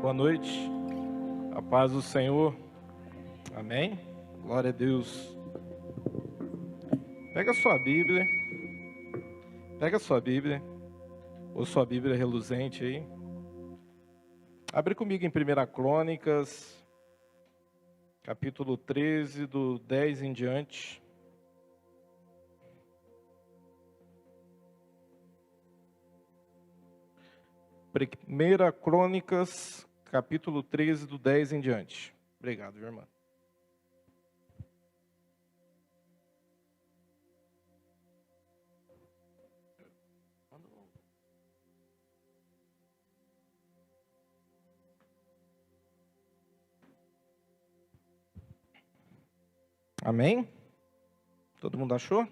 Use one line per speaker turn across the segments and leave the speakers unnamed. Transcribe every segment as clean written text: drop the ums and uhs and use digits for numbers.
Boa noite, a paz do Senhor, amém? Glória a Deus. Pega a sua Bíblia, ou sua Bíblia reluzente aí. Abre comigo em 1 Crônicas, capítulo 13, do 10 em diante. Primeira Crônicas, capítulo 13, do 10 em diante. Obrigado, minha irmã. Amém? Todo mundo achou?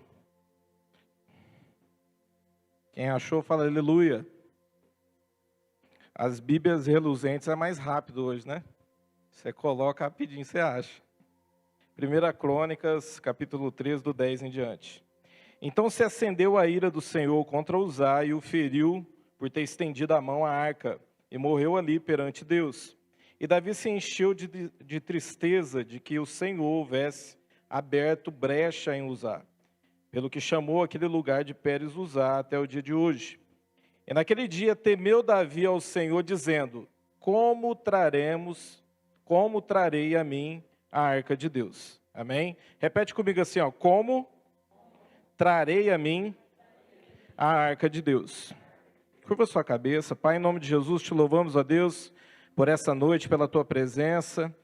Quem achou, fala aleluia. As Bíblias reluzentes é mais rápido hoje, né? Você coloca rapidinho, você acha. 1 Crônicas, capítulo 13, do 10 em diante. Então se acendeu a ira do Senhor contra Uzá e o feriu por ter estendido a mão à arca, e morreu ali perante Deus. E Davi se encheu de tristeza de que o Senhor houvesse aberto brecha em Uzá, pelo que chamou aquele lugar de Pérez Uzá até o dia de hoje. E naquele dia temeu Davi ao Senhor, dizendo: como trarei a mim a arca de Deus? Amém? Repete comigo assim, ó: como trarei a mim a arca de Deus? Curva sua cabeça. Pai, em nome de Jesus, te louvamos, ó Deus, por essa noite, pela tua presença.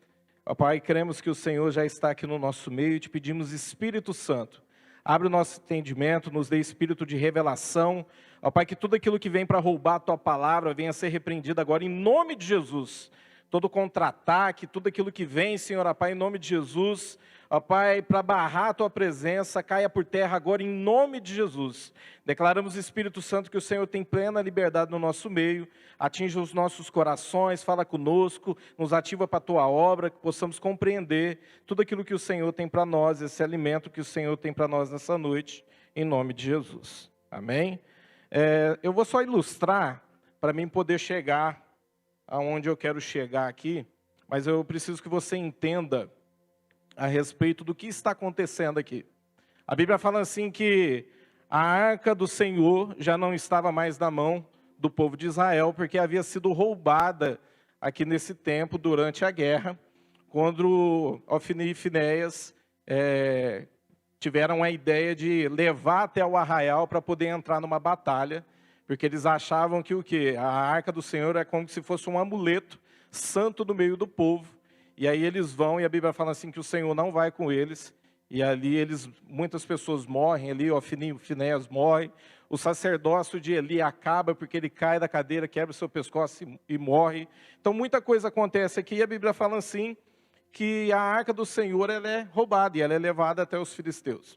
Ó Pai, cremos que o Senhor já está aqui no nosso meio e te pedimos, Espírito Santo, abre o nosso entendimento, nos dê espírito de revelação. Ó Pai, que tudo aquilo que vem para roubar a tua palavra venha a ser repreendido agora em nome de Jesus. Todo contra-ataque, tudo aquilo que vem, Senhor, ó Pai, em nome de Jesus, ó Pai, para barrar a tua presença, caia por terra agora em nome de Jesus. Declaramos, Espírito Santo, que o Senhor tem plena liberdade no nosso meio, atinge os nossos corações, fala conosco, nos ativa para a tua obra, que possamos compreender tudo aquilo que o Senhor tem para nós, esse alimento que o Senhor tem para nós nessa noite, em nome de Jesus. Amém? Eu vou só ilustrar para mim poder chegar aonde eu quero chegar aqui, mas eu preciso que você entenda a respeito do que está acontecendo aqui. A Bíblia fala assim que a arca do Senhor já não estava mais na mão do povo de Israel, porque havia sido roubada aqui nesse tempo, durante a guerra, quando Ofni e Finéias tiveram a ideia de levar até o arraial para poder entrar numa batalha, porque eles achavam que o quê? A arca do Senhor é como se fosse um amuleto santo no meio do povo. E aí eles vão, e a Bíblia fala assim que o Senhor não vai com eles. E ali muitas pessoas morrem ali, Ofni e Finéias morrem. O sacerdócio de Eli acaba porque ele cai da cadeira, quebra o seu pescoço e morre. Então muita coisa acontece aqui, e a Bíblia fala assim que a arca do Senhor ela é roubada e ela é levada até os filisteus.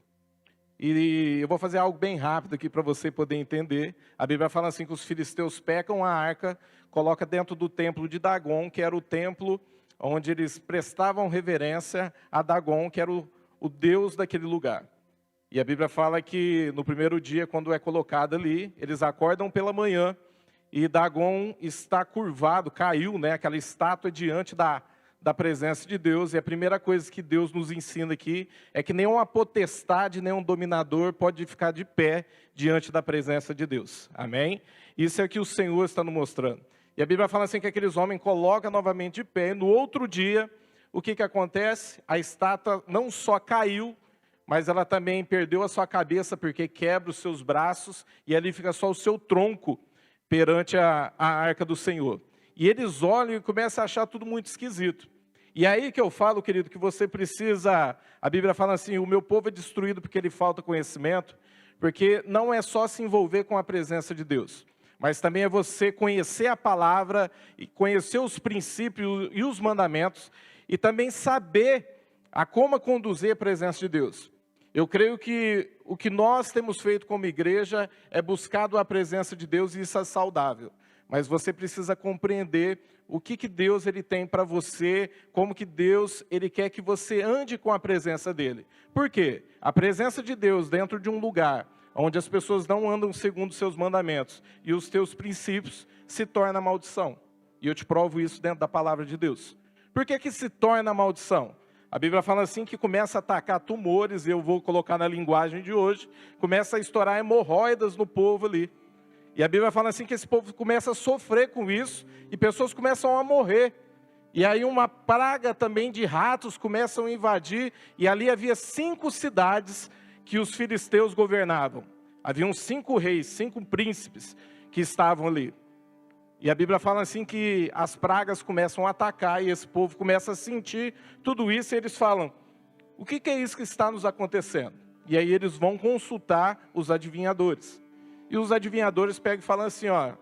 E eu vou fazer algo bem rápido aqui para você poder entender. A Bíblia fala assim que os filisteus pegam a arca, coloca dentro do templo de Dagon, que era o templo onde eles prestavam reverência a Dagon, que era o deus daquele lugar. E a Bíblia fala que no primeiro dia, quando é colocado ali, eles acordam pela manhã e Dagon está curvado, caiu, né, aquela estátua diante da presença de Deus. E a primeira coisa que Deus nos ensina aqui é que nenhuma potestade, nenhum dominador pode ficar de pé diante da presença de Deus. Amém? Isso é o que o Senhor está nos mostrando. E a Bíblia fala assim que aqueles homens colocam novamente de pé, e no outro dia, o que acontece? A estátua não só caiu, mas ela também perdeu a sua cabeça, porque quebra os seus braços, e ali fica só o seu tronco perante a arca do Senhor. E eles olham e começam a achar tudo muito esquisito. E aí que eu falo, querido, que você precisa, a Bíblia fala assim, o meu povo é destruído porque lhe falta conhecimento, porque não é só se envolver com a presença de Deus, mas também é você conhecer a palavra, e conhecer os princípios e os mandamentos, e também saber a como conduzir a presença de Deus. Eu creio que o que nós temos feito como igreja é buscado a presença de Deus, e isso é saudável. Mas você precisa compreender o que Deus ele tem para você, como que Deus ele quer que você ande com a presença dele. Por quê? A presença de Deus dentro de um lugar onde as pessoas não andam segundo os seus mandamentos e os teus princípios se torna maldição. E eu te provo isso dentro da palavra de Deus. Por que que se torna maldição? A Bíblia fala assim que começa a atacar tumores, e eu vou colocar na linguagem de hoje, começa a estourar hemorroidas no povo ali. E a Bíblia fala assim que esse povo começa a sofrer com isso, e pessoas começam a morrer. E aí uma praga também de ratos começam a invadir, e ali havia 5 cidades que os filisteus governavam. Haviam 5 reis, 5 príncipes que estavam ali. E a Bíblia fala assim que as pragas começam a atacar, e esse povo começa a sentir tudo isso, e eles falam, o que é isso que está nos acontecendo? E aí eles vão consultar os adivinhadores. E os adivinhadores pegam e falam assim, ó,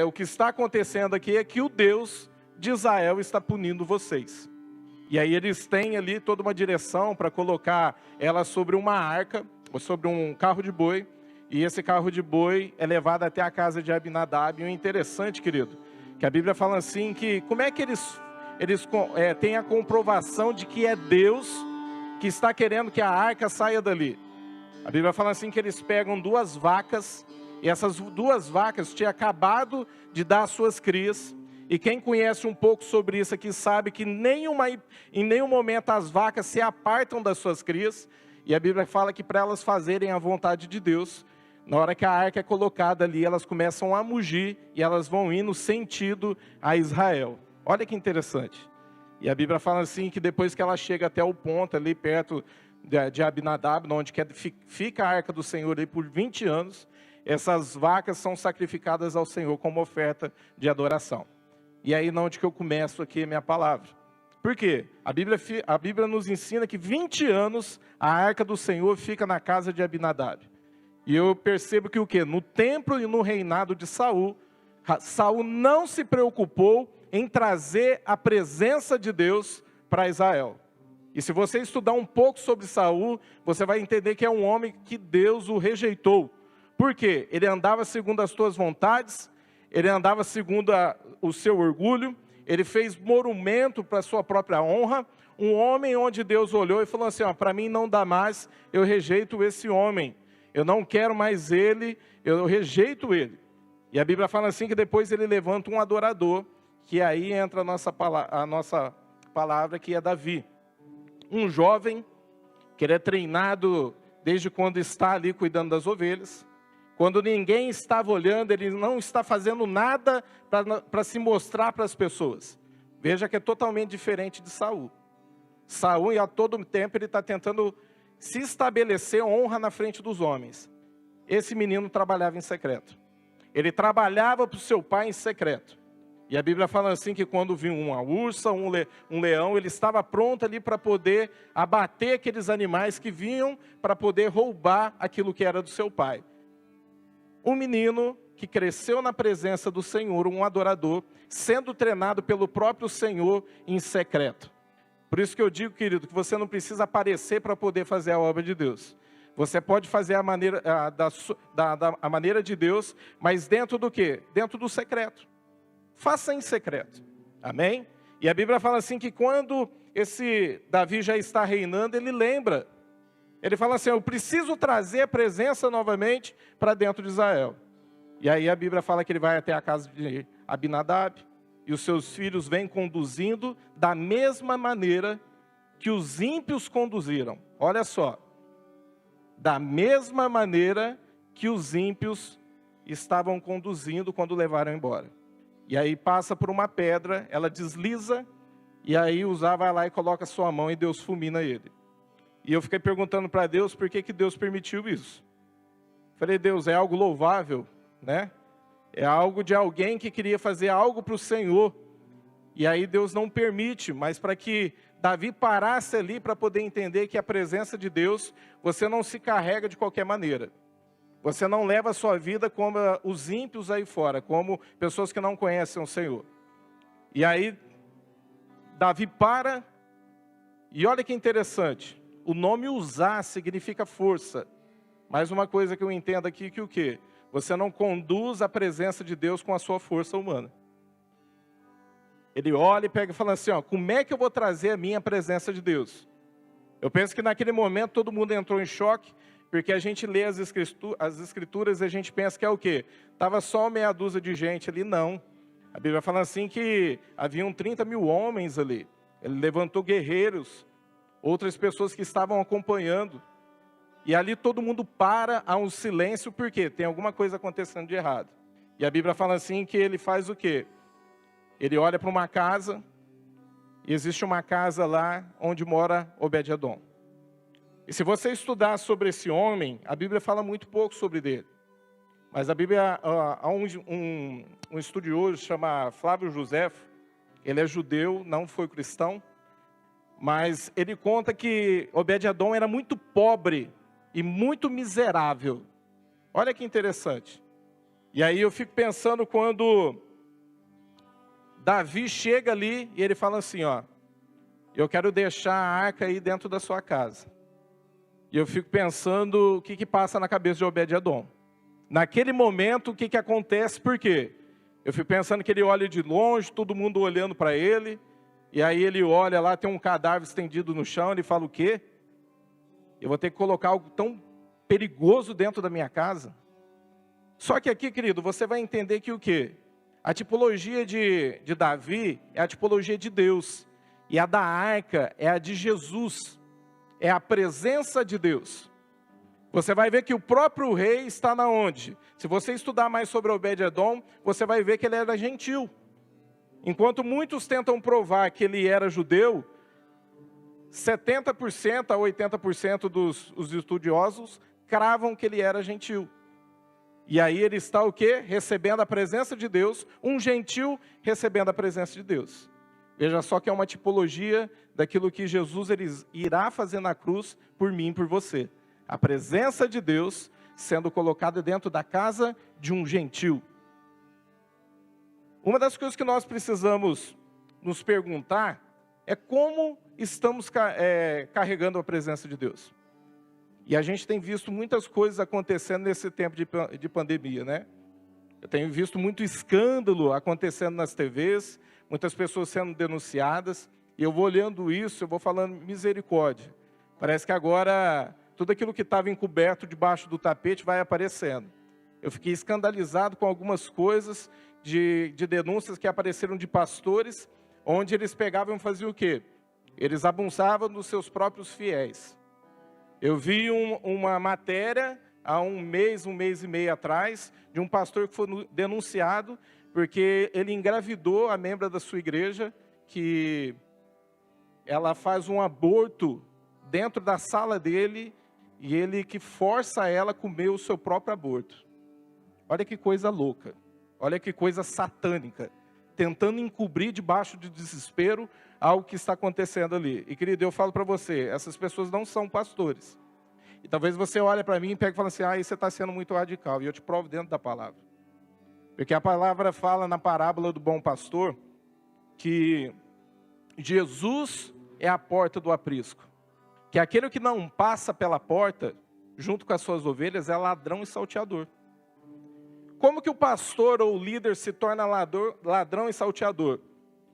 o que está acontecendo aqui é que o Deus de Israel está punindo vocês. E aí eles têm ali toda uma direção para colocar ela sobre uma arca, ou sobre um carro de boi, e esse carro de boi é levado até a casa de Abinadab. E o interessante, querido, que a Bíblia fala assim que como é que eles têm a comprovação de que é Deus que está querendo que a arca saia dali? A Bíblia fala assim que eles pegam 2 vacas, e essas 2 vacas tinham acabado de dar as suas crias. E quem conhece um pouco sobre isso aqui sabe que em nenhum momento as vacas se apartam das suas crias. E a Bíblia fala que para elas fazerem a vontade de Deus, na hora que a arca é colocada ali, elas começam a mugir e elas vão indo sentido a Israel. Olha que interessante. E a Bíblia fala assim que depois que ela chega até o ponto ali perto de Abinadab, onde fica a arca do Senhor ali por 20 anos, essas vacas são sacrificadas ao Senhor como oferta de adoração. E aí onde que eu começo aqui a minha palavra. Por quê? A Bíblia nos ensina que 20 anos a arca do Senhor fica na casa de Abinadab. E eu percebo que o quê? No templo e no reinado de Saul, Saul não se preocupou em trazer a presença de Deus para Israel. E se você estudar um pouco sobre Saul, você vai entender que é um homem que Deus o rejeitou. Por quê? Ele andava segundo as suas vontades, ele andava segundo o seu orgulho, ele fez monumento para a sua própria honra, um homem onde Deus olhou e falou assim, para mim não dá mais, eu rejeito esse homem, eu não quero mais ele, eu rejeito ele. E a Bíblia fala assim que depois ele levanta um adorador, que aí entra a nossa palavra, que é Davi. Um jovem, que ele é treinado desde quando está ali cuidando das ovelhas. Quando ninguém estava olhando, ele não está fazendo nada para se mostrar para as pessoas. Veja que é totalmente diferente de Saul. Saul, a todo tempo, ele está tentando se estabelecer honra na frente dos homens. Esse menino trabalhava em secreto. Ele trabalhava para o seu pai em secreto. E a Bíblia fala assim que quando viu uma ursa, um leão, ele estava pronto ali para poder abater aqueles animais que vinham para poder roubar aquilo que era do seu pai. Um menino que cresceu na presença do Senhor, um adorador, sendo treinado pelo próprio Senhor em secreto. Por isso que eu digo, querido, que você não precisa aparecer para poder fazer a obra de Deus. Você pode fazer a maneira de Deus, mas dentro do quê? Dentro do secreto. Faça em secreto. Amém? E a Bíblia fala assim que quando esse Davi já está reinando, ele lembra. Ele fala assim, eu preciso trazer a presença novamente para dentro de Israel. E aí a Bíblia fala que ele vai até a casa de Abinadab, e os seus filhos vêm conduzindo da mesma maneira que os ímpios conduziram. Olha só, da mesma maneira que os ímpios estavam conduzindo quando levaram embora. E aí passa por uma pedra, ela desliza, e aí Uzá vai lá e coloca sua mão e Deus fulmina ele. E eu fiquei perguntando para Deus por que Deus permitiu isso. Falei, Deus, é algo louvável, né? É algo de alguém que queria fazer algo para o Senhor. E aí Deus não permite, mas para que Davi parasse ali para poder entender que a presença de Deus, você não se carrega de qualquer maneira. Você não leva a sua vida como os ímpios aí fora, como pessoas que não conhecem o Senhor. E aí Davi para, e olha que interessante. O nome Uzá significa força. Mais uma coisa que eu entendo aqui, que o quê? Você não conduz a presença de Deus com a sua força humana. Ele olha e pega e fala assim, como é que eu vou trazer a minha presença de Deus? Eu penso que naquele momento todo mundo entrou em choque, porque a gente lê as escrituras e a gente pensa que é o quê? Estava só meia dúzia de gente ali, não. A Bíblia fala assim que haviam 30 mil homens ali. Ele levantou guerreiros, outras pessoas que estavam acompanhando. E ali todo mundo para, há um silêncio, porque tem alguma coisa acontecendo de errado. E a Bíblia fala assim que ele faz o quê? Ele olha para uma casa, e existe uma casa lá onde mora Obed-Edom. E se você estudar sobre esse homem, a Bíblia fala muito pouco sobre ele. Mas a Bíblia, há um estudioso chama Flávio Josefo, ele é judeu, não foi cristão, mas ele conta que Obed-Edom era muito pobre e muito miserável. Olha que interessante. E aí eu fico pensando quando Davi chega ali e ele fala assim, ó, eu quero deixar a arca aí dentro da sua casa. E eu fico pensando o que passa na cabeça de Obed-Edom. Naquele momento, o que acontece? Por quê? Eu fico pensando que ele olha de longe, todo mundo olhando para ele, e aí ele olha lá, tem um cadáver estendido no chão, ele fala o quê? Eu vou ter que colocar algo tão perigoso dentro da minha casa? Só que aqui, querido, você vai entender que o quê? A tipologia de Davi é a tipologia de Deus, e a da arca é a de Jesus, é a presença de Deus. Você vai ver que o próprio rei está na onde? Se você estudar mais sobre Obed-Edom, você vai ver que ele era gentil. Enquanto muitos tentam provar que ele era judeu, 70% a 80% dos estudiosos cravam que ele era gentil. E aí ele está o quê? Recebendo a presença de Deus, um gentil recebendo a presença de Deus. Veja só que é uma tipologia daquilo que Jesus irá fazer na cruz por mim e por você. A presença de Deus sendo colocada dentro da casa de um gentil. Uma das coisas que nós precisamos nos perguntar é como estamos carregando a presença de Deus. E a gente tem visto muitas coisas acontecendo nesse tempo de pandemia, né? Eu tenho visto muito escândalo acontecendo nas TVs, muitas pessoas sendo denunciadas, e eu vou olhando isso, eu vou falando misericórdia. Parece que agora tudo aquilo que estava encoberto debaixo do tapete vai aparecendo. Eu fiquei escandalizado com algumas coisas de denúncias que apareceram de pastores, onde eles pegavam e faziam o quê? Eles abusavam dos seus próprios fiéis. Eu vi uma matéria há um mês e meio atrás, de um pastor que foi denunciado, porque ele engravidou a membra da sua igreja, que ela faz um aborto dentro da sala dele, e ele que força ela a comer o seu próprio aborto. Olha que coisa louca, olha que coisa satânica, tentando encobrir debaixo de desespero algo que está acontecendo ali. E querido, eu falo para você, essas pessoas não são pastores. E talvez você olhe para mim e pegue e fale assim, você está sendo muito radical, e eu te provo dentro da palavra. Porque a palavra fala na parábola do bom pastor, que Jesus é a porta do aprisco. Que aquele que não passa pela porta, junto com as suas ovelhas, é ladrão e salteador. Como que o pastor ou o líder se torna ladrão e salteador?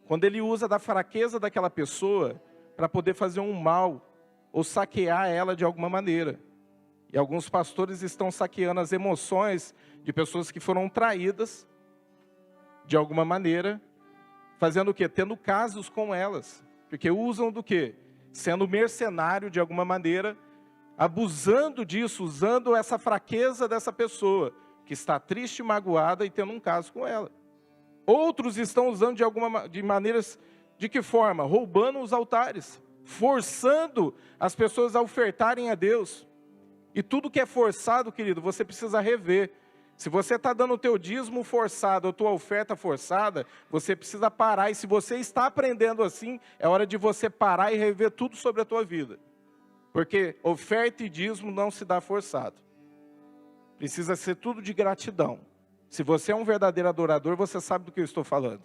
Quando ele usa da fraqueza daquela pessoa para poder fazer um mal, ou saquear ela de alguma maneira. E alguns pastores estão saqueando as emoções de pessoas que foram traídas, de alguma maneira, fazendo o quê? Tendo casos com elas. Porque usam do quê? Sendo mercenário de alguma maneira, abusando disso, usando essa fraqueza dessa pessoa, que está triste, magoada e tendo um caso com ela. Outros estão usando de maneiras, de que forma? Roubando os altares, forçando as pessoas a ofertarem a Deus. E tudo que é forçado, querido, você precisa rever. Se você está dando o teu dízimo forçado, a tua oferta forçada, você precisa parar. E se você está aprendendo assim, é hora de você parar e rever tudo sobre a tua vida. Porque oferta e dízimo não se dá forçado. Precisa ser tudo de gratidão. Se você é um verdadeiro adorador, você sabe do que eu estou falando.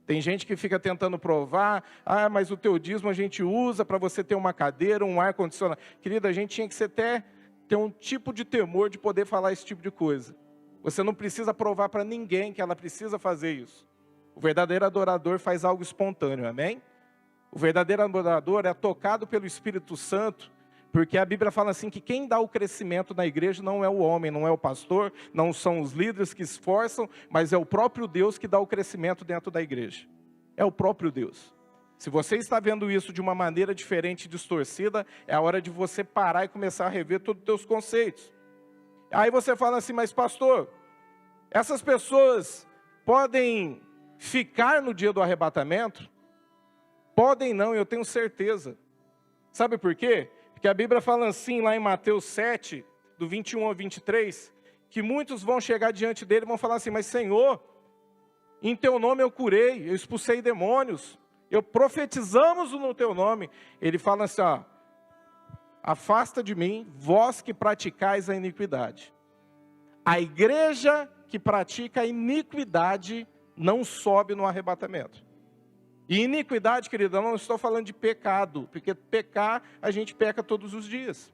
Tem gente que fica tentando provar, mas o teu dízimo a gente usa para você ter uma cadeira, um ar-condicionado. Querida, a gente tinha que ter um tipo de temor de poder falar esse tipo de coisa. Você não precisa provar para ninguém que ela precisa fazer isso. O verdadeiro adorador faz algo espontâneo, amém? O verdadeiro adorador é tocado pelo Espírito Santo, Porque a Bíblia fala assim que quem dá o crescimento na igreja não é o homem, não é o pastor, não são os líderes que esforçam, mas é o próprio Deus que dá o crescimento dentro da igreja. É o próprio Deus. Se você está vendo isso de uma maneira diferente, distorcida, é a hora de você parar e começar a rever todos os teus conceitos. Aí você fala assim, mas pastor, essas pessoas podem ficar no dia do arrebatamento? Podem não, eu tenho certeza. Sabe por quê? Porque a Bíblia fala assim, lá em Mateus 7, do 21 ao 23, que muitos vão chegar diante dele e vão falar assim, mas Senhor, em teu nome eu curei, eu expulsei demônios, eu profetizamos no teu nome. Ele fala assim, ó, afasta de mim, vós que praticais a iniquidade. A igreja que pratica a iniquidade não sobe no arrebatamento. E iniquidade, querido, eu não estou falando de pecado, porque pecar, a gente peca todos os dias.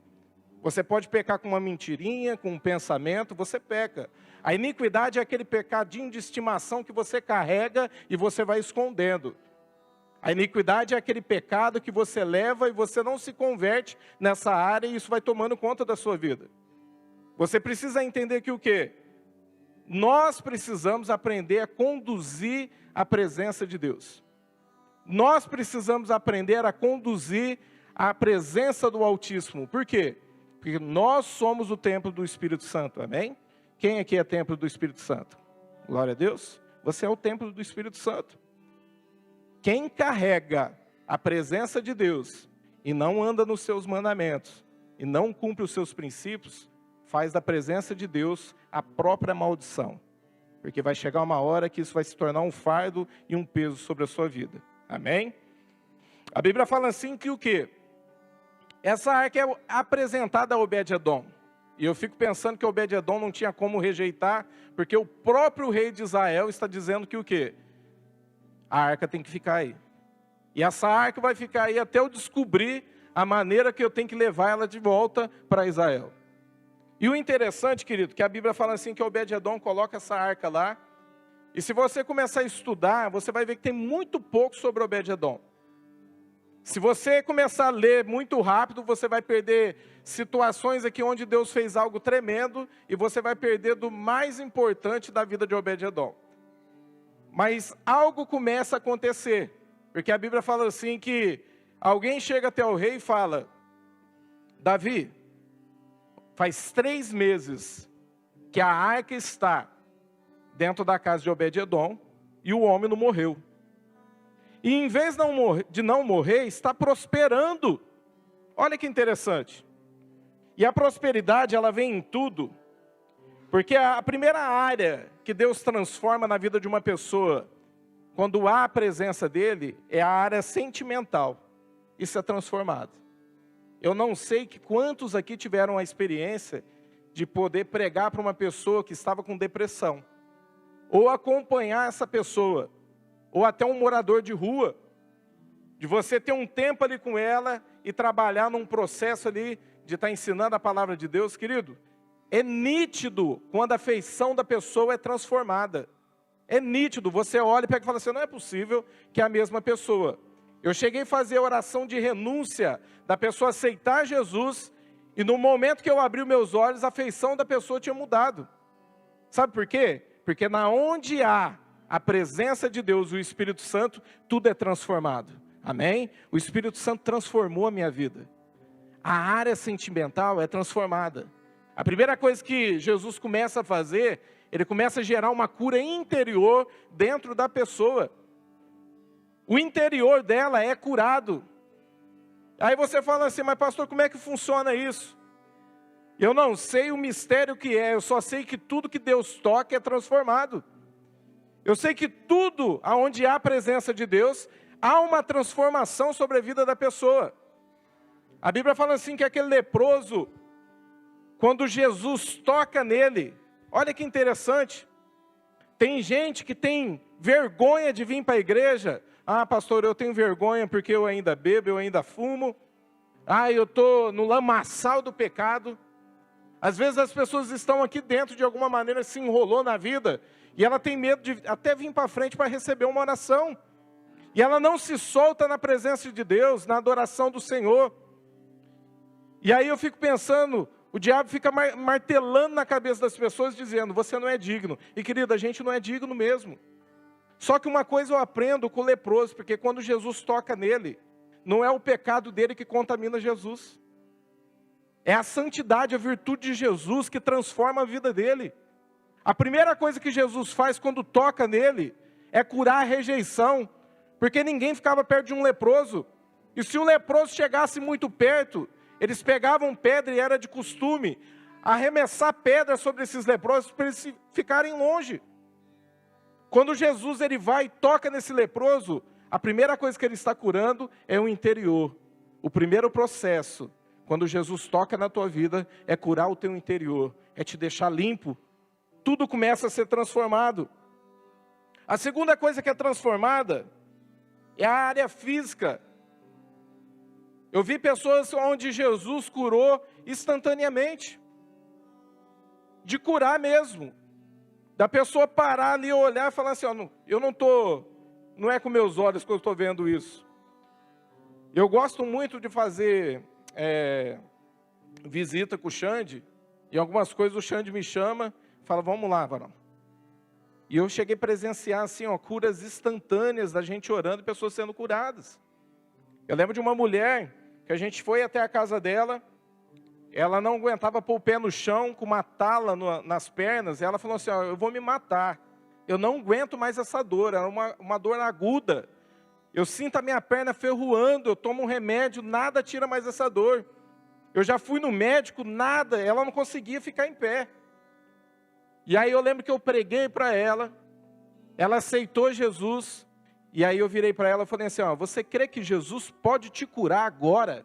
Você pode pecar com uma mentirinha, com um pensamento, você peca. A iniquidade é aquele pecadinho de estimação que você carrega e você vai escondendo. A iniquidade é aquele pecado que você leva e você não se converte nessa área e isso vai tomando conta da sua vida. Você precisa entender que o quê? Nós precisamos aprender a conduzir a presença de Deus. Nós precisamos aprender a conduzir a presença do Altíssimo. Por quê? Porque nós somos o templo do Espírito Santo, amém? Quem aqui é templo do Espírito Santo? Glória a Deus. Você é o templo do Espírito Santo. Quem carrega a presença de Deus e não anda nos seus mandamentos, e não cumpre os seus princípios, faz da presença de Deus a própria maldição. Porque vai chegar uma hora que isso vai se tornar um fardo e um peso sobre a sua vida. Amém? A Bíblia fala assim que o quê? Essa arca é apresentada a Obed-Edom. E eu fico pensando que Obed-Edom não tinha como rejeitar, porque o próprio rei de Israel está dizendo que o quê? A arca tem que ficar aí. E essa arca vai ficar aí até eu descobrir a maneira que eu tenho que levar ela de volta para Israel. E o interessante, querido, que a Bíblia fala assim que Obed-Edom coloca essa arca lá. E se você começar a estudar, você vai ver que tem muito pouco sobre Obed-Edom. Se você começar a ler muito rápido, você vai perder situações aqui onde Deus fez algo tremendo e você vai perder do mais importante da vida de Obed-Edom. Mas algo começa a acontecer, porque a Bíblia fala assim que alguém chega até o rei e fala, Davi, faz 3 meses que a arca está dentro da casa de Obed-Edom e o homem não morreu. E em vez de não morrer, está prosperando. Olha que interessante. E a prosperidade, ela vem em tudo. Porque a primeira área que Deus transforma na vida de uma pessoa, quando há a presença dele, é a área sentimental. Isso é transformado. Eu não sei quantos aqui tiveram a experiência de poder pregar para uma pessoa que estava com depressão. Ou acompanhar essa pessoa. Ou até um morador de rua, de você ter um tempo ali com ela e trabalhar num processo ali de estar ensinando a palavra de Deus, querido. É nítido quando a feição da pessoa é transformada. É nítido, você olha e pega e fala assim, não é possível que é a mesma pessoa. Eu cheguei a fazer a oração de renúncia da pessoa aceitar Jesus e no momento que eu abri os meus olhos, a feição da pessoa tinha mudado. Sabe por quê? Porque na onde há a presença de Deus, o Espírito Santo, tudo é transformado. Amém? O Espírito Santo transformou a minha vida. A área sentimental é transformada. A primeira coisa que Jesus começa a fazer, ele começa a gerar uma cura interior dentro da pessoa. O interior dela é curado. Aí você fala assim, mas pastor, como é que funciona isso? Eu não sei o mistério que é, eu só sei que tudo que Deus toca é transformado. Eu sei que tudo onde há a presença de Deus, há uma transformação sobre a vida da pessoa. A Bíblia fala assim que aquele leproso, quando Jesus toca nele, olha que interessante, tem gente que tem vergonha de vir para a igreja. Ah, pastor, eu tenho vergonha porque eu ainda bebo, eu ainda fumo. Ah, eu estou no lamaçal do pecado. Às vezes as pessoas estão aqui dentro de alguma maneira, se enrolou na vida, e ela tem medo de até vir para frente para receber uma oração. E ela não se solta na presença de Deus, na adoração do Senhor. E aí eu fico pensando, o diabo fica martelando na cabeça das pessoas, dizendo, você não é digno. E querida, a gente não é digno mesmo. Só que uma coisa eu aprendo com o leproso, porque quando Jesus toca nele, não é o pecado dele que contamina Jesus. É a santidade, a virtude de Jesus que transforma a vida dele. A primeira coisa que Jesus faz quando toca nele é curar a rejeição, porque ninguém ficava perto de um leproso. E se o leproso chegasse muito perto, eles pegavam pedra e era de costume arremessar pedra sobre esses leprosos para eles ficarem longe. Quando Jesus ele vai e toca nesse leproso, a primeira coisa que ele está curando é o interior. O primeiro processo, quando Jesus toca na tua vida, é curar o teu interior, é te deixar limpo. Tudo começa a ser transformado. A segunda coisa que é transformada é a área física. Eu vi pessoas onde Jesus curou instantaneamente. De curar mesmo. Da pessoa parar ali, olhar e falar assim, ó, não é com meus olhos que eu estou vendo isso. Eu gosto muito de fazer visita com o Xande, e algumas coisas o Xande me chama, fala, vamos lá, varão. E eu cheguei a presenciar assim, ó, curas instantâneas da gente orando e pessoas sendo curadas. Eu lembro de uma mulher que a gente foi até a casa dela, ela não aguentava pôr o pé no chão com uma tala nas pernas, e ela falou assim, ó, eu vou me matar, eu não aguento mais essa dor, era uma dor aguda, eu sinto a minha perna ferroando, eu tomo um remédio, nada tira mais essa dor. Eu já fui no médico, nada, ela não conseguia ficar em pé. E aí eu lembro que eu preguei para ela aceitou Jesus, e aí eu virei para ela e falei assim, ó, você crê que Jesus pode te curar agora?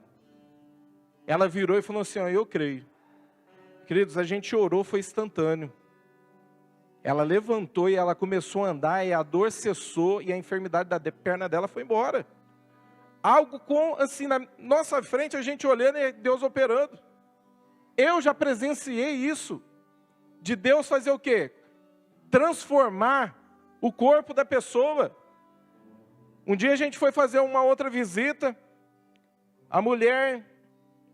Ela virou e falou assim, ó, eu creio. Queridos, a gente orou, foi instantâneo. Ela levantou e ela começou a andar, e a dor cessou, e a enfermidade da perna dela foi embora. Algo assim, na nossa frente, a gente olhando e Deus operando. Eu já presenciei isso, de Deus fazer o quê? Transformar o corpo da pessoa. Um dia a gente foi fazer uma outra visita, a mulher,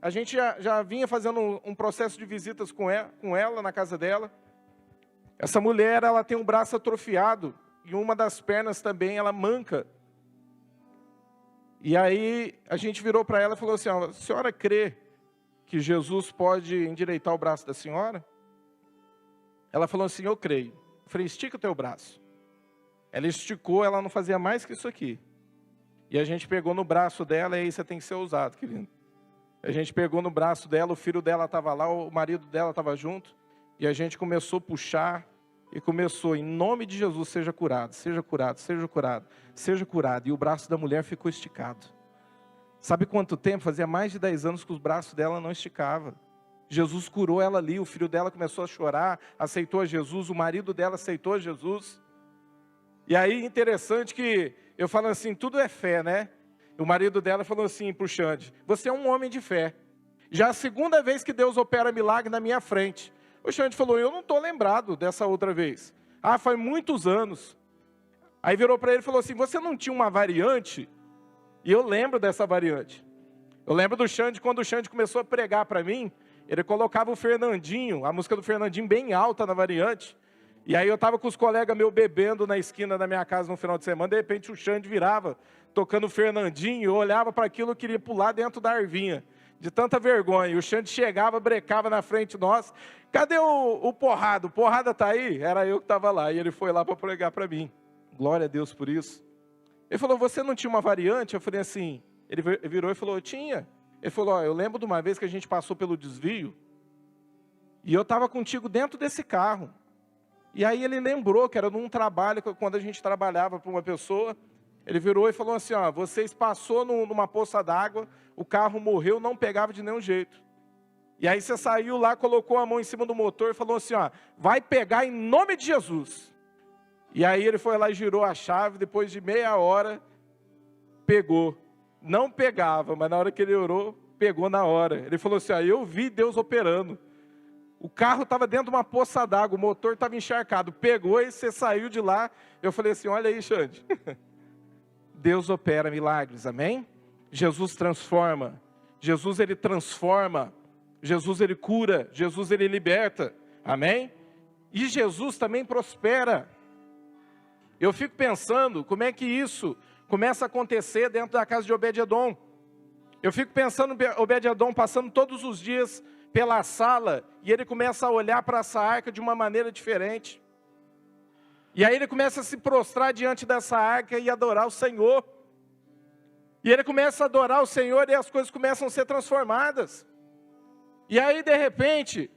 a gente já vinha fazendo um processo de visitas com ela na casa dela. Essa mulher, ela tem um braço atrofiado, e uma das pernas também, ela manca. E aí, a gente virou para ela e falou assim, ó, a senhora crê que Jesus pode endireitar o braço da senhora? Ela falou assim, eu creio. Eu falei, estica o teu braço. Ela esticou, ela não fazia mais que isso aqui. E a gente pegou no braço dela, e aí você tem que ser ousado, querido. A gente pegou no braço dela, o filho dela estava lá, o marido dela estava junto, e a gente começou a puxar, e começou, em nome de Jesus, seja curado, seja curado, seja curado, seja curado. E o braço da mulher ficou esticado. Sabe quanto tempo? Fazia mais de 10 anos que os braços dela não esticavam. Jesus curou ela ali, o filho dela começou a chorar, aceitou a Jesus, o marido dela aceitou a Jesus. E aí, interessante que eu falo assim, tudo é fé, né? O marido dela falou assim para o Xande, você é um homem de fé. Já a segunda vez que Deus opera milagre na minha frente. O Xande falou, eu não estou lembrado dessa outra vez. Ah, faz muitos anos. Aí virou para ele e falou assim, você não tinha uma variante? E eu lembro dessa variante. Eu lembro do Xande, quando o Xande começou a pregar para mim, ele colocava o Fernandinho, a música do Fernandinho bem alta na variante. E aí eu estava com os colegas meus bebendo na esquina da minha casa no final de semana, de repente o Xande virava, tocando o Fernandinho, eu olhava para aquilo, eu queria pular dentro da arvinha, de tanta vergonha. E o Xande chegava, brecava na frente nossa, cadê o Porrada? O Porrada está aí? Era eu que estava lá, e ele foi lá para pregar para mim. Glória a Deus por isso. Ele falou, você não tinha uma variante? Eu falei assim, ele virou e falou, eu tinha. Ele falou, ó, eu lembro de uma vez que a gente passou pelo desvio, e eu estava contigo dentro desse carro. E aí ele lembrou que era num trabalho, quando a gente trabalhava para uma pessoa, ele virou e falou assim, ó, vocês passou numa poça d'água, o carro morreu, não pegava de nenhum jeito. E aí você saiu lá, colocou a mão em cima do motor e falou assim, ó, vai pegar em nome de Jesus. E aí ele foi lá e girou a chave, depois de meia hora, pegou. Não pegava, mas na hora que ele orou, pegou na hora. Ele falou assim, ó, eu vi Deus operando. O carro estava dentro de uma poça d'água, o motor estava encharcado. Pegou e você saiu de lá. Eu falei assim, olha aí, Xande. Deus opera milagres, amém? Jesus transforma. Jesus ele transforma, Jesus ele cura, Jesus ele liberta, amém? E Jesus também prospera. Eu fico pensando como é que isso começa a acontecer dentro da casa de Obed-edom. Eu fico pensando Obed-edom passando todos os dias pela sala, e ele começa a olhar para essa arca de uma maneira diferente. E aí ele começa a se prostrar diante dessa arca e adorar o Senhor. E ele começa a adorar o Senhor e as coisas começam a ser transformadas. E aí de repente,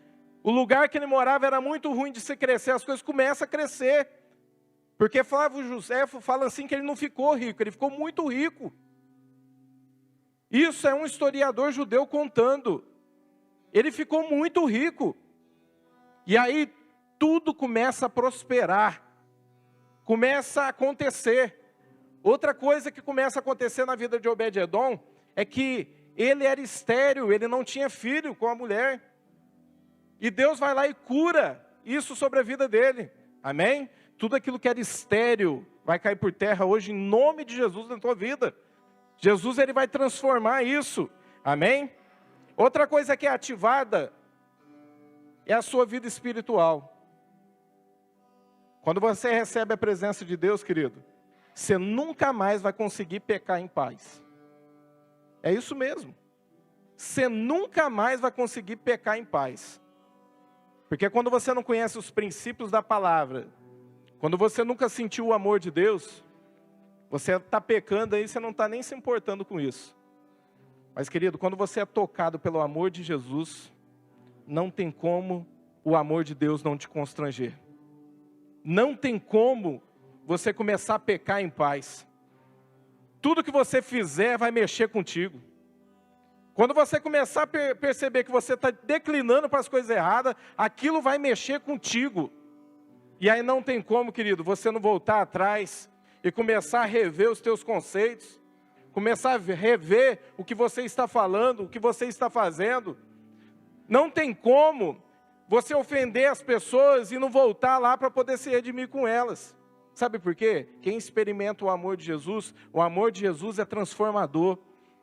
o lugar que ele morava era muito ruim de se crescer, as coisas começam a crescer. Porque Flávio Josefo fala assim que ele não ficou rico, ele ficou muito rico. Isso é um historiador judeu contando. Ele ficou muito rico. E aí tudo começa a prosperar. Começa a acontecer. Outra coisa que começa a acontecer na vida de Obed-edom é que ele era estéril, ele não tinha filho com a mulher. E Deus vai lá e cura isso sobre a vida dele. Amém? Tudo aquilo que era estéril vai cair por terra hoje em nome de Jesus na tua vida. Jesus ele vai transformar isso. Amém? Outra coisa que é ativada é a sua vida espiritual. Quando você recebe a presença de Deus, querido, você nunca mais vai conseguir pecar em paz. É isso mesmo. Você nunca mais vai conseguir pecar em paz. Porque quando você não conhece os princípios da palavra, quando você nunca sentiu o amor de Deus, você está pecando aí, você não está nem se importando com isso. Mas querido, quando você é tocado pelo amor de Jesus, não tem como o amor de Deus não te constranger. Não tem como você começar a pecar em paz. Tudo que você fizer vai mexer contigo. Quando você começar a perceber que você está declinando para as coisas erradas, aquilo vai mexer contigo. E aí não tem como, querido, você não voltar atrás e começar a rever os teus conceitos, começar a rever o que você está falando, o que você está fazendo. Não tem como você ofender as pessoas e não voltar lá para poder se redimir com elas. Sabe por quê? Quem experimenta o amor de Jesus é transformador.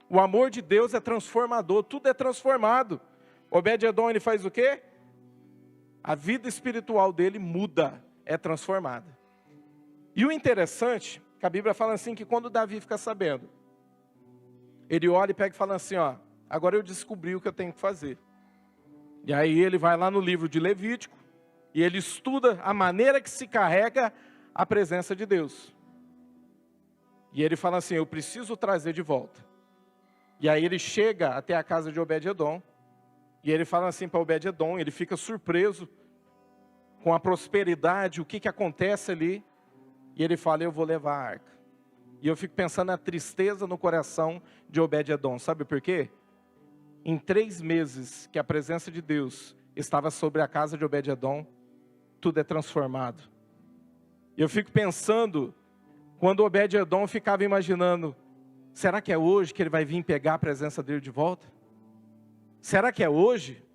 O amor de Deus é transformador, tudo é transformado. Obed-edom, ele faz o quê? A vida espiritual dele muda, é transformada. E o interessante, que a Bíblia fala assim, que quando Davi fica sabendo, ele olha e pega e fala assim, ó, agora eu descobri o que eu tenho que fazer. E aí ele vai lá no livro de Levítico, e ele estuda a maneira que se carrega a presença de Deus. E ele fala assim, eu preciso trazer de volta. E aí ele chega até a casa de Obed-edom, e ele fala assim para Obed-edom, ele fica surpreso com a prosperidade, o que acontece ali. E ele fala, eu vou levar a arca. E eu fico pensando na tristeza no coração de Obed-edom. Sabe por quê? Em 3 meses que a presença de Deus estava sobre a casa de Obed-edom, tudo é transformado. E eu fico pensando, quando Obed-edom ficava imaginando, será que é hoje que ele vai vir pegar a presença dele de volta? Será que é hoje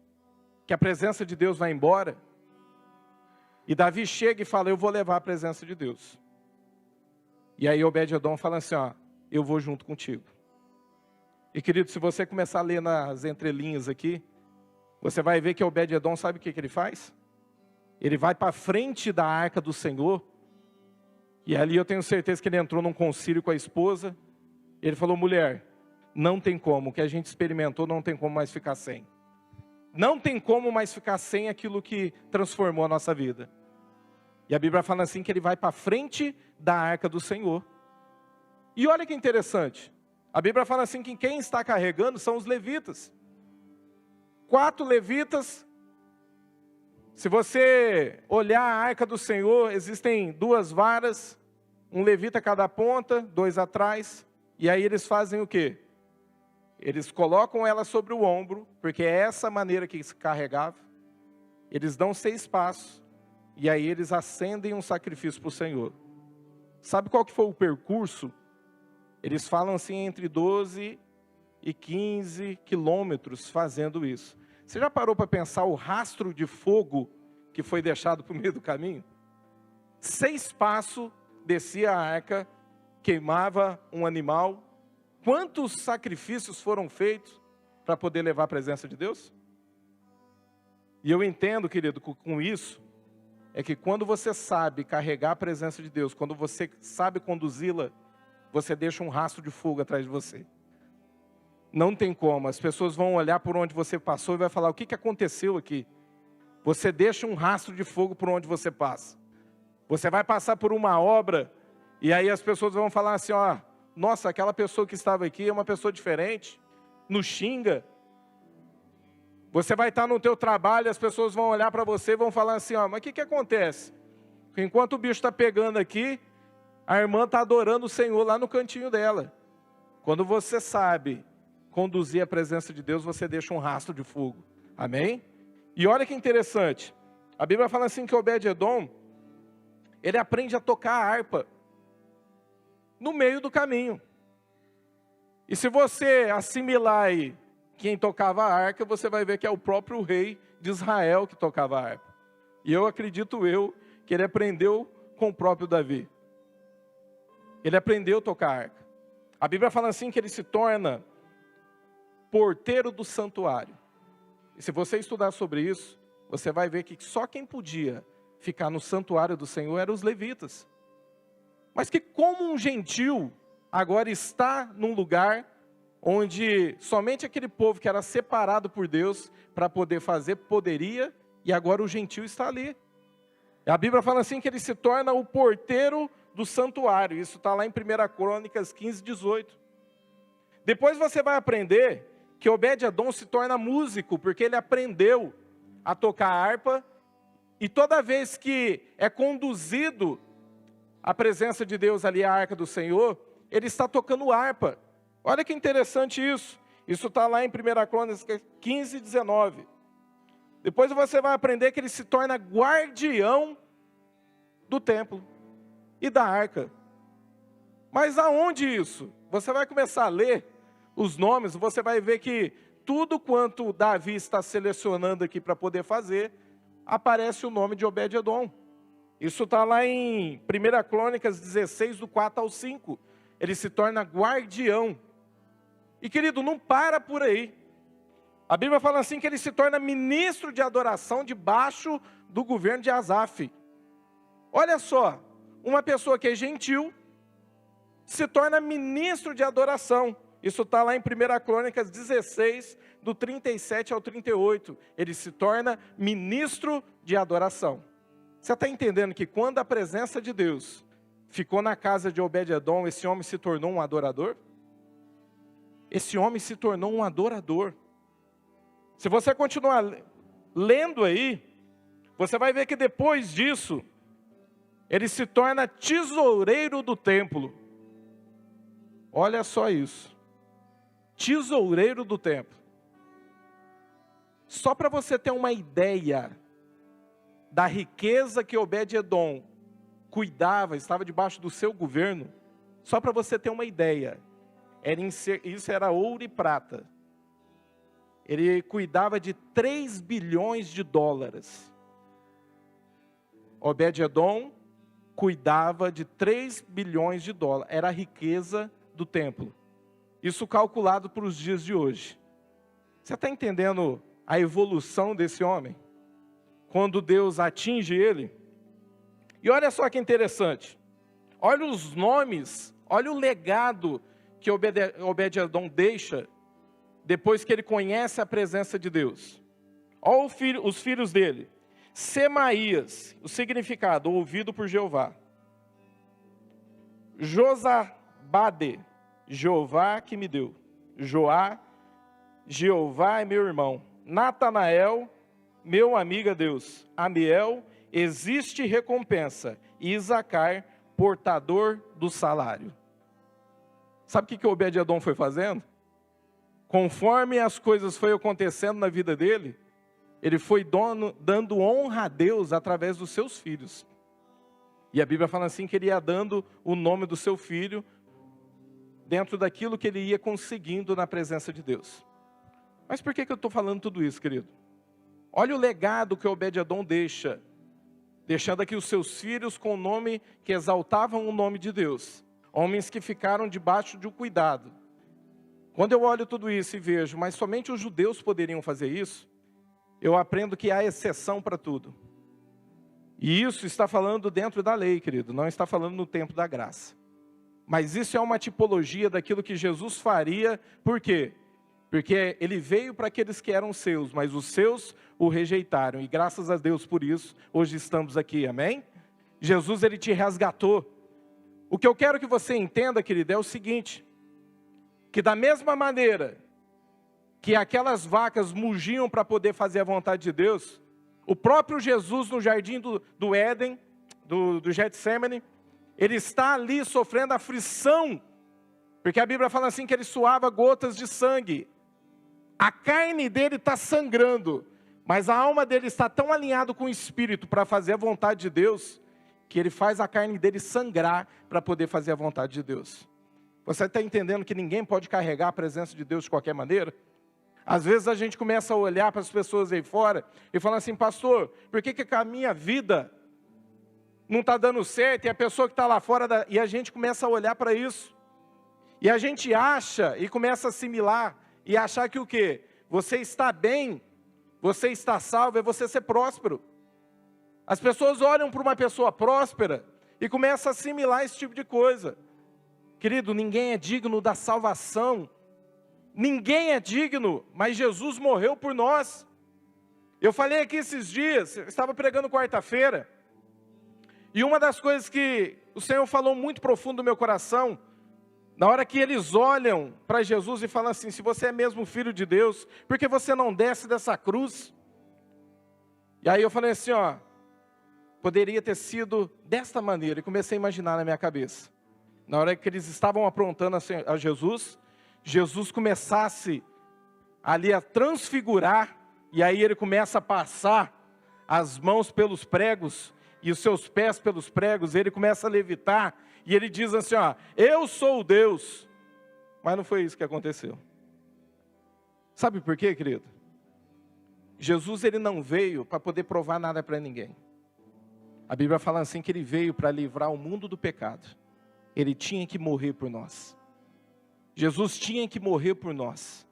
que a presença de Deus vai embora? E Davi chega e fala, eu vou levar a presença de Deus. E aí Obed-edom fala assim, ó, eu vou junto contigo. E querido, se você começar a ler nas entrelinhas aqui, você vai ver que Obed-edom, sabe o que ele faz? Ele vai para frente da arca do Senhor, e ali eu tenho certeza que ele entrou num concílio com a esposa, e ele falou, mulher, não tem como, o que a gente experimentou não tem como mais ficar sem. Não tem como mais ficar sem aquilo que transformou a nossa vida. E a Bíblia fala assim que ele vai para frente da arca do Senhor. E olha que interessante. A Bíblia fala assim que quem está carregando são os levitas. 4 levitas. Se você olhar a arca do Senhor, existem 2 varas. Um levita a cada ponta, 2 atrás. E aí eles fazem o quê? Eles colocam ela sobre o ombro, porque é essa maneira que se carregava. Eles dão 6 passos, e aí eles acendem um sacrifício para o Senhor. Sabe qual que foi o percurso? Eles falam assim, entre 12 e 15 quilômetros fazendo isso. Você já parou para pensar o rastro de fogo que foi deixado para o meio do caminho? 6 passos, descia a arca, queimava um animal. Quantos sacrifícios foram feitos? para poder levar a presença de Deus? E eu entendo, querido, com isso, é que quando você sabe carregar a presença de Deus, quando você sabe conduzi-la, você deixa um rastro de fogo atrás de você. Não tem como, as pessoas vão olhar por onde você passou e vai falar, o que aconteceu aqui? Você deixa um rastro de fogo por onde você passa. Você vai passar por uma obra, e aí as pessoas vão falar assim, ó, nossa, aquela pessoa que estava aqui é uma pessoa diferente, nos xinga. Você vai estar no teu trabalho, as pessoas vão olhar para você e vão falar assim, ó, mas o que acontece? Enquanto o bicho está pegando aqui, a irmã está adorando o Senhor lá no cantinho dela. Quando você sabe conduzir a presença de Deus, você deixa um rastro de fogo. Amém? E olha que interessante. A Bíblia fala assim que Obed-edom, ele aprende a tocar a harpa no meio do caminho. E se você assimilar aí quem tocava a harpa, você vai ver que é o próprio rei de Israel que tocava a harpa. E eu acredito que ele aprendeu com o próprio Davi. Ele aprendeu a tocar a harpa. A Bíblia fala assim que ele se torna porteiro do santuário. E se você estudar sobre isso, você vai ver que só quem podia ficar no santuário do Senhor eram os levitas. Mas que como um gentil agora está num lugar onde somente aquele povo que era separado por Deus para poder fazer, poderia, e agora o gentil está ali. A Bíblia fala assim que ele se torna o porteiro do santuário. Isso está lá em 1 Crônicas 15, 18. Depois você vai aprender que Obed-edom se torna músico, porque ele aprendeu a tocar harpa, e toda vez que é conduzido a presença de Deus ali, a arca do Senhor, ele está tocando harpa. Olha que interessante isso. Isso está lá em 1 Crônicas 15, 19. Depois você vai aprender que ele se torna guardião do templo e da arca. Mas aonde isso? Você vai começar a ler os nomes, você vai ver que tudo quanto Davi está selecionando aqui para poder fazer, aparece o nome de Obed-edom. Isso está lá em 1 Crônicas 16, do 4 ao 5. Ele se torna guardião. E querido, não para por aí. A Bíblia fala assim que ele se torna ministro de adoração debaixo do governo de Asaf. Olha só, uma pessoa que é gentil se torna ministro de adoração. Isso está lá em 1 Crônicas 16, do 37 ao 38. Ele se torna ministro de adoração. Você está entendendo que quando a presença de Deus ficou na casa de Obed-edom, esse homem se tornou um adorador? Esse homem se tornou um adorador. Se você continuar lendo aí, você vai ver que depois disso, ele se torna tesoureiro do templo. Olha só isso. Tesoureiro do templo. Só para você ter uma ideia da riqueza que Obed-edom cuidava, estava debaixo do seu governo, só para você ter uma ideia, isso era ouro e prata. Ele cuidava de 3 bilhões de dólares. Obed-edom cuidava de 3 bilhões de dólares, era a riqueza do templo. Isso calculado para os dias de hoje. Você está entendendo a evolução desse homem? Quando Deus atinge ele. E olha só que interessante. Olha os nomes, olha o legado que Obed-edom deixa depois que ele conhece a presença de Deus. Olha os filhos dele. Semaías, o significado, ouvido por Jeová. Josabade, Jeová que me deu. Joá, Jeová é meu irmão. Natanael, meu amigo Deus. Amiel, existe recompensa. E Isacar, portador do salário. Sabe o que Obed-edom foi fazendo? Conforme as coisas foram acontecendo na vida dele, ele foi dando honra a Deus através dos seus filhos. E a Bíblia fala assim que ele ia dando o nome do seu filho dentro daquilo que ele ia conseguindo na presença de Deus. Mas por que eu estou falando tudo isso, querido? Olha o legado que Obed-edom deixa, deixando aqui os seus filhos com o nome que exaltavam o nome de Deus. Homens que ficaram debaixo de um cuidado. Quando eu olho tudo isso e vejo, mas somente os judeus poderiam fazer isso, eu aprendo que há exceção para tudo. E isso está falando dentro da lei, querido, não está falando no tempo da graça. Mas isso é uma tipologia daquilo que Jesus faria, por quê? Porque ele veio para aqueles que eram seus, mas os seus o rejeitaram. E graças a Deus por isso, hoje estamos aqui, amém? Jesus, ele te resgatou. O que eu quero que você entenda, querido, é o seguinte, que da mesma maneira que aquelas vacas mugiam para poder fazer a vontade de Deus, o próprio Jesus no jardim do Éden, do Getsemane, ele está ali sofrendo aflição, porque a Bíblia fala assim que ele suava gotas de sangue. A carne dele está sangrando, mas a alma dele está tão alinhada com o Espírito para fazer a vontade de Deus, que ele faz a carne dele sangrar para poder fazer a vontade de Deus. Você está entendendo que ninguém pode carregar a presença de Deus de qualquer maneira? Às vezes a gente começa a olhar para as pessoas aí fora e falar assim, pastor, por que a minha vida não está dando certo? E a pessoa que está lá fora, e a gente começa a olhar para isso. E a gente acha e começa a assimilar e achar que o quê? Você está bem, você está salvo, é você ser próspero. As pessoas olham para uma pessoa próspera e começam a assimilar esse tipo de coisa. Querido, ninguém é digno da salvação. Ninguém é digno, mas Jesus morreu por nós. Eu falei aqui esses dias, eu estava pregando quarta-feira, e uma das coisas que o Senhor falou muito profundo no meu coração, na hora que eles olham para Jesus e falam assim, se você é mesmo filho de Deus, por que você não desce dessa cruz? E aí eu falei assim, ó, poderia ter sido desta maneira, e comecei a imaginar na minha cabeça. Na hora que eles estavam aprontando a Jesus, Jesus começasse ali a transfigurar, e aí ele começa a passar as mãos pelos pregos, e os seus pés pelos pregos, ele começa a levitar, e ele diz assim, ó, eu sou o Deus. Mas não foi isso que aconteceu. Sabe por quê, querido? Jesus, ele não veio para poder provar nada para ninguém. A Bíblia fala assim que ele veio para livrar o mundo do pecado. Ele tinha que morrer por nós. Jesus tinha que morrer por nós.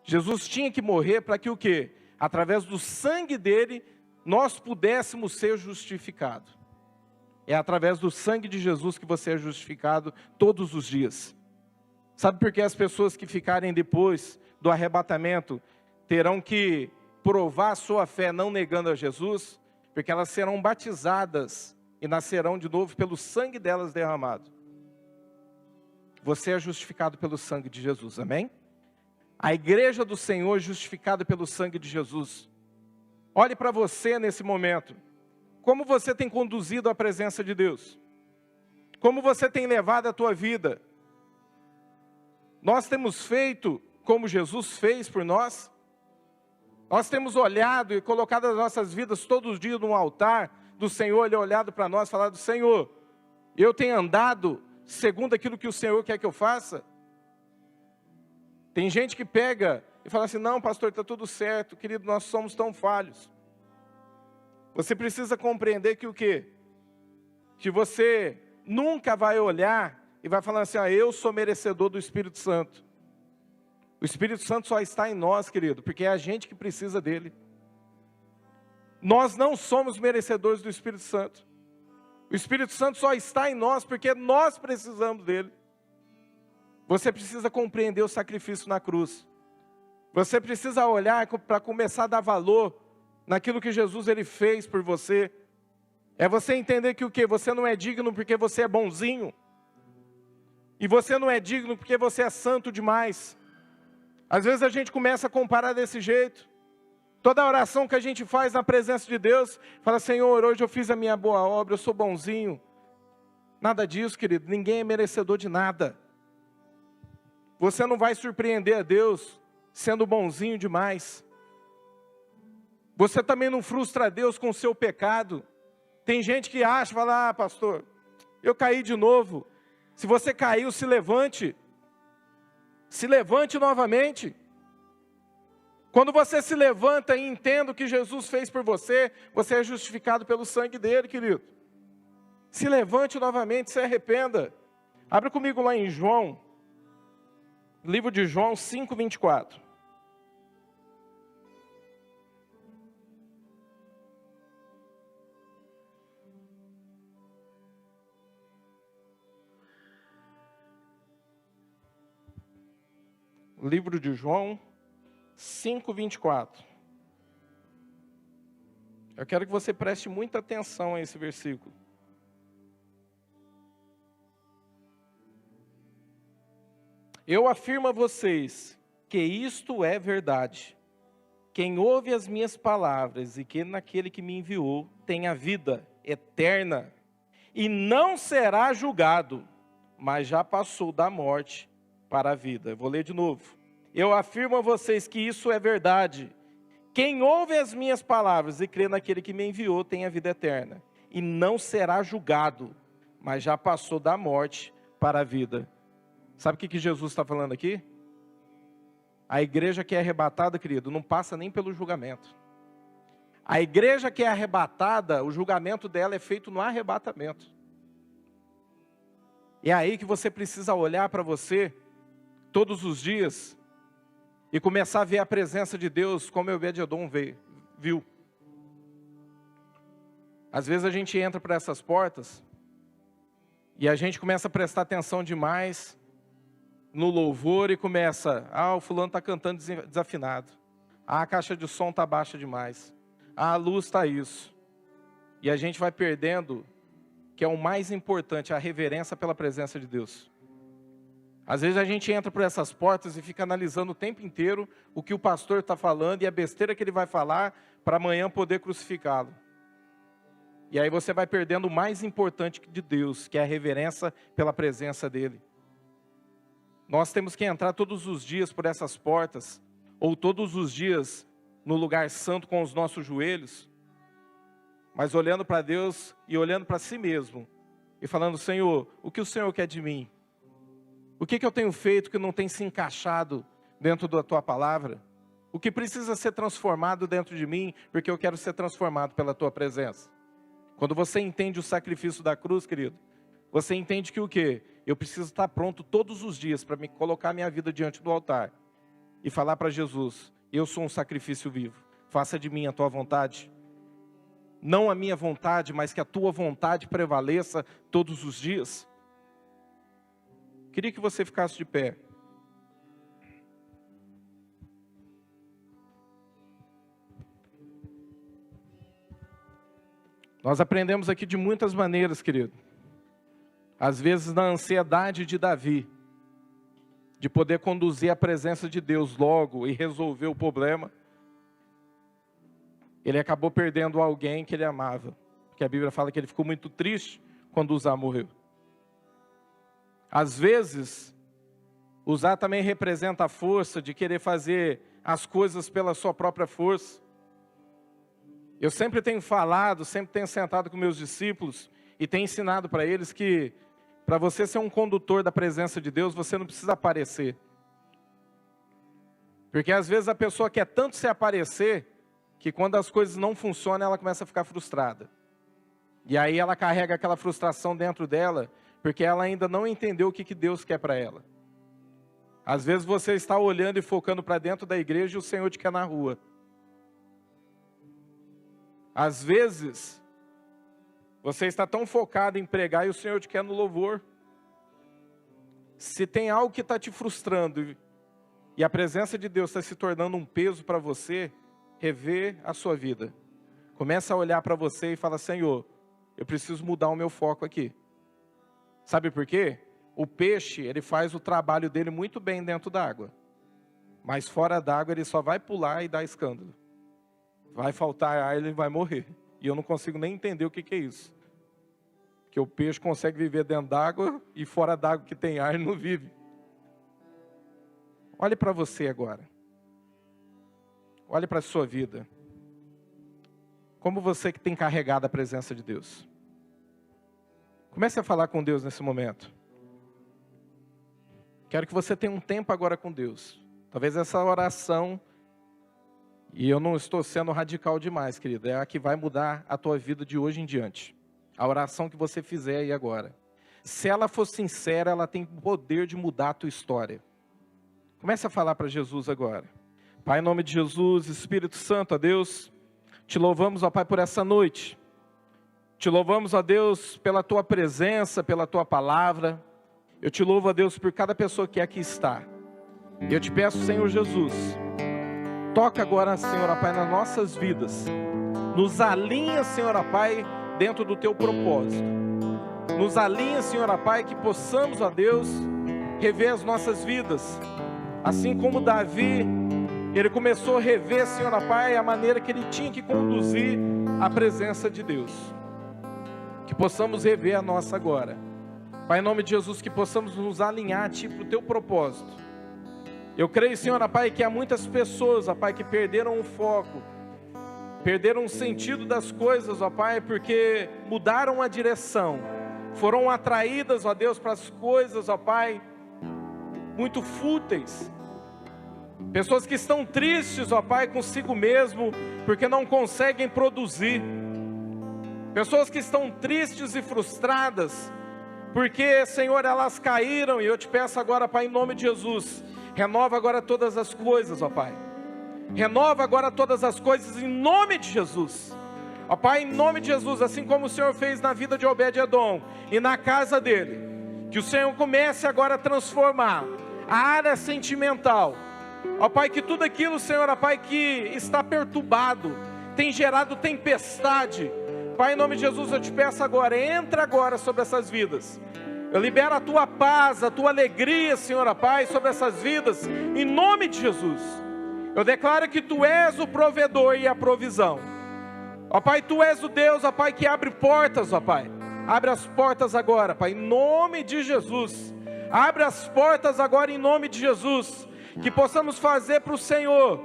Jesus tinha que morrer para que o quê? Através do sangue dele, nós pudéssemos ser justificados. É através do sangue de Jesus que você é justificado todos os dias. Sabe por que as pessoas que ficarem depois do arrebatamento terão que provar a sua fé não negando a Jesus? Porque elas serão batizadas e nascerão de novo pelo sangue delas derramado. Você é justificado pelo sangue de Jesus, amém? A igreja do Senhor é justificada pelo sangue de Jesus. Olhe para você nesse momento. Como você tem conduzido a presença de Deus? Como você tem levado a tua vida? Nós temos feito como Jesus fez por nós? Nós temos olhado e colocado as nossas vidas todos os dias no altar do Senhor, ele olhado para nós, falado, Senhor, eu tenho andado segundo aquilo que o Senhor quer que eu faça? Tem gente que pega e fala assim, não pastor, está tudo certo, querido, nós somos tão falhos. Você precisa compreender que o quê? Que você nunca vai olhar e vai falar assim, eu sou merecedor do Espírito Santo. O Espírito Santo só está em nós, querido, porque é a gente que precisa dele. Nós não somos merecedores do Espírito Santo. O Espírito Santo só está em nós porque nós precisamos dele. Você precisa compreender o sacrifício na cruz. Você precisa olhar para começar a dar valor naquilo que Jesus ele fez por você. É você entender que o quê? Você não é digno porque você é bonzinho. E você não é digno porque você é santo demais. Às vezes a gente começa a comparar desse jeito. Toda oração que a gente faz na presença de Deus, fala, Senhor, hoje eu fiz a minha boa obra, eu sou bonzinho. Nada disso, querido, ninguém é merecedor de nada. Você não vai surpreender a Deus sendo bonzinho demais. Você também não frustra a Deus com o seu pecado. Tem gente que acha, fala, pastor, eu caí de novo. Se você caiu, se levante. Se levante novamente. Quando você se levanta e entende o que Jesus fez por você, você é justificado pelo sangue dele, querido. Se levante novamente, se arrependa. Abre comigo lá em João. Livro de João 5:24. Livro de João 5:24. Eu quero que você preste muita atenção a esse versículo. Eu afirmo a vocês que isto é verdade. Quem ouve as minhas palavras e que naquele que me enviou tem a vida eterna e não será julgado, mas já passou da morte para a vida. Eu vou ler de novo. Eu afirmo a vocês que isso é verdade. Quem ouve as minhas palavras e crê naquele que me enviou tem a vida eterna e não será julgado, mas já passou da morte para a vida. Sabe o que Jesus está falando aqui? A igreja que é arrebatada, querido, não passa nem pelo julgamento. A igreja que é arrebatada, o julgamento dela é feito no arrebatamento. É aí que você precisa olhar para você todos os dias e começar a ver a presença de Deus como Obed-Edom viu. Às vezes a gente entra por essas portas e a gente começa a prestar atenção demais no louvor e começa, o fulano está cantando desafinado. A caixa de som está baixa demais. A luz está isso. E a gente vai perdendo, que é o mais importante, a reverência pela presença de Deus. Às vezes a gente entra por essas portas e fica analisando o tempo inteiro o que o pastor está falando e a besteira que ele vai falar para amanhã poder crucificá-lo. E aí você vai perdendo o mais importante de Deus, que é a reverência pela presença dEle. Nós temos que entrar todos os dias por essas portas, ou todos os dias no lugar santo com os nossos joelhos, mas olhando para Deus e olhando para si mesmo, e falando: Senhor, o que o Senhor quer de mim? O que eu tenho feito que não tem se encaixado dentro da Tua palavra? O que precisa ser transformado dentro de mim, porque eu quero ser transformado pela Tua presença? Quando você entende o sacrifício da cruz, querido, você entende que o quê? Eu preciso estar pronto todos os dias para me colocar minha vida diante do altar e falar para Jesus: eu sou um sacrifício vivo, faça de mim a Tua vontade. Não a minha vontade, mas que a Tua vontade prevaleça todos os dias. Queria que você ficasse de pé. Nós aprendemos aqui de muitas maneiras, querido. Às vezes na ansiedade de Davi, de poder conduzir a presença de Deus logo e resolver o problema, ele acabou perdendo alguém que ele amava. Porque a Bíblia fala que ele ficou muito triste quando Uzá morreu. Às vezes, Uzá também representa a força de querer fazer as coisas pela sua própria força. Eu sempre tenho falado, sempre tenho sentado com meus discípulos e tenho ensinado para eles que para você ser um condutor da presença de Deus, você não precisa aparecer. Porque às vezes a pessoa quer tanto se aparecer, que quando as coisas não funcionam, ela começa a ficar frustrada. E aí ela carrega aquela frustração dentro dela, porque ela ainda não entendeu o que Deus quer para ela. Às vezes você está olhando e focando para dentro da igreja e o Senhor te quer na rua. Às vezes, você está tão focado em pregar e o Senhor te quer no louvor. Se tem algo que está te frustrando e a presença de Deus está se tornando um peso para você, rever a sua vida. Começa a olhar para você e fala: Senhor, eu preciso mudar o meu foco aqui. Sabe por quê? O peixe, ele faz o trabalho dele muito bem dentro d'água. Mas fora d'água ele só vai pular e dar escândalo. Vai faltar ar, ele vai morrer. E eu não consigo nem entender o que é isso. Que o peixe consegue viver dentro d'água e fora d'água que tem ar ele não vive. Olhe para você agora. Olhe para a sua vida. Como você que tem carregado a presença de Deus. Comece a falar com Deus nesse momento. Quero que você tenha um tempo agora com Deus. Talvez essa oração, e eu não estou sendo radical demais, querido, é a que vai mudar a tua vida de hoje em diante. A oração que você fizer aí agora. Se ela for sincera, ela tem o poder de mudar a tua história. Comece a falar para Jesus agora. Pai, em nome de Jesus, Espírito Santo, ó Deus, te louvamos, ó Pai, por essa noite. Te louvamos, ó Deus, pela Tua presença, pela Tua palavra. Eu te louvo, ó Deus, por cada pessoa que aqui está. E eu te peço, Senhor Jesus, toca agora, Senhor, ó Pai, nas nossas vidas. Nos alinha, Senhor, ó Pai, dentro do Teu propósito. Nos alinha, Senhor, ó Pai, que possamos, ó Deus, rever as nossas vidas. Assim como Davi, ele começou a rever, Senhor, ó Pai, a maneira que ele tinha que conduzir a presença de Deus. Que possamos rever a nossa agora. Pai, em nome de Jesus, que possamos nos alinhar a Ti para o Teu propósito. Eu creio, Senhor, ó Pai, que há muitas pessoas, ó Pai, que perderam o foco, perderam o sentido das coisas, ó Pai, porque mudaram a direção, foram atraídas, ó Deus, para as coisas, ó Pai, muito fúteis. Pessoas que estão tristes, ó Pai, consigo mesmo, porque não conseguem produzir. Pessoas que estão tristes e frustradas, porque, Senhor, elas caíram. E eu te peço agora, Pai, em nome de Jesus, renova agora todas as coisas, ó Pai. Renova agora todas as coisas em nome de Jesus. Ó Pai, em nome de Jesus, assim como o Senhor fez na vida de Obed-Edom e na casa dele, que o Senhor comece agora a transformar a área sentimental. Ó Pai, que tudo aquilo, Senhor, ó Pai, que está perturbado, tem gerado tempestade. Pai, em nome de Jesus, eu te peço agora, entra agora sobre essas vidas. Eu libero a Tua paz, a Tua alegria, Senhor, ó Pai, sobre essas vidas, em nome de Jesus. Eu declaro que Tu és o provedor e a provisão. Ó Pai, Tu és o Deus, ó Pai, que abre portas, ó Pai. Abre as portas agora, Pai, em nome de Jesus. Abre as portas agora em nome de Jesus. Que possamos fazer para o Senhor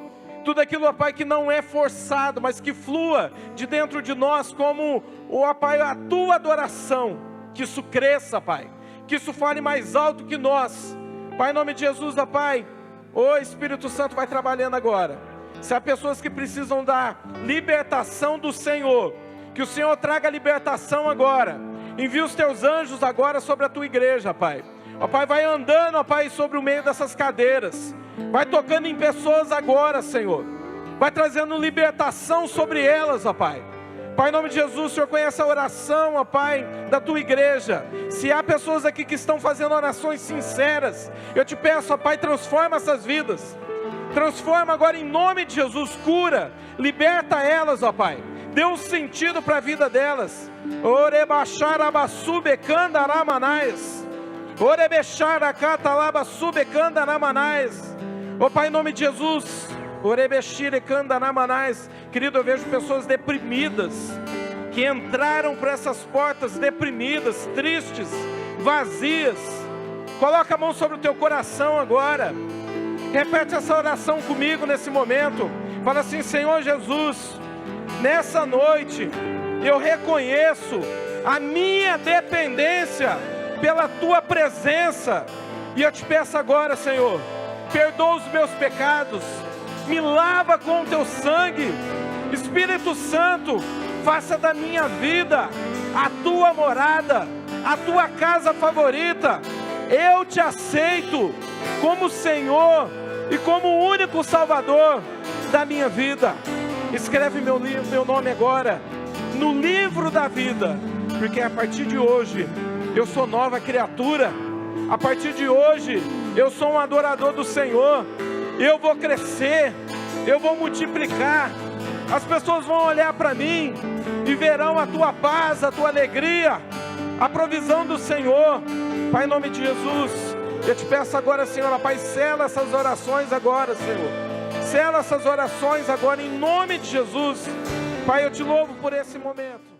tudo aquilo, ó Pai, que não é forçado, mas que flua de dentro de nós como, ó Pai, a Tua adoração. Que isso cresça, Pai. Que isso fale mais alto que nós. Pai, em nome de Jesus, ó Pai, o Espírito Santo vai trabalhando agora. Se há pessoas que precisam da libertação do Senhor, que o Senhor traga libertação agora. Envia os Teus anjos agora sobre a Tua igreja, Pai. Ó Pai, vai andando, ó Pai, sobre o meio dessas cadeiras. Vai tocando em pessoas agora, Senhor. Vai trazendo libertação sobre elas, ó Pai. Pai, em nome de Jesus, o Senhor conhece a oração, ó Pai, da Tua igreja. Se há pessoas aqui que estão fazendo orações sinceras, eu te peço, ó Pai, transforma essas vidas. Transforma agora em nome de Jesus, cura, liberta elas, ó Pai. Dê um sentido para a vida delas. Orebacharabasubecandaramanais. Orebecharacatalabassubecandaramanais. Ó Pai, em nome de Jesus. Orebexire-candaramanais. Querido, eu vejo pessoas deprimidas, que entraram por essas portas deprimidas, tristes, vazias. Coloca a mão sobre o teu coração agora. Repete essa oração comigo nesse momento. Fala assim: Senhor Jesus, nessa noite eu reconheço a minha dependência pela Tua presença. E eu te peço agora, Senhor, perdoa os meus pecados, me lava com o Teu sangue. Espírito Santo, faça da minha vida a Tua morada, a Tua casa favorita. Eu te aceito como Senhor e como o único Salvador da minha vida. Escreve meu nome agora no livro da vida, porque a partir de hoje eu sou nova criatura. A partir de hoje eu sou um adorador do Senhor. Eu vou crescer, eu vou multiplicar. As pessoas vão olhar para mim e verão a Tua paz, a Tua alegria, a provisão do Senhor. Pai, em nome de Jesus, eu te peço agora, Senhor, Pai, sela essas orações agora, Senhor. Sela essas orações agora em nome de Jesus. Pai, eu te louvo por esse momento.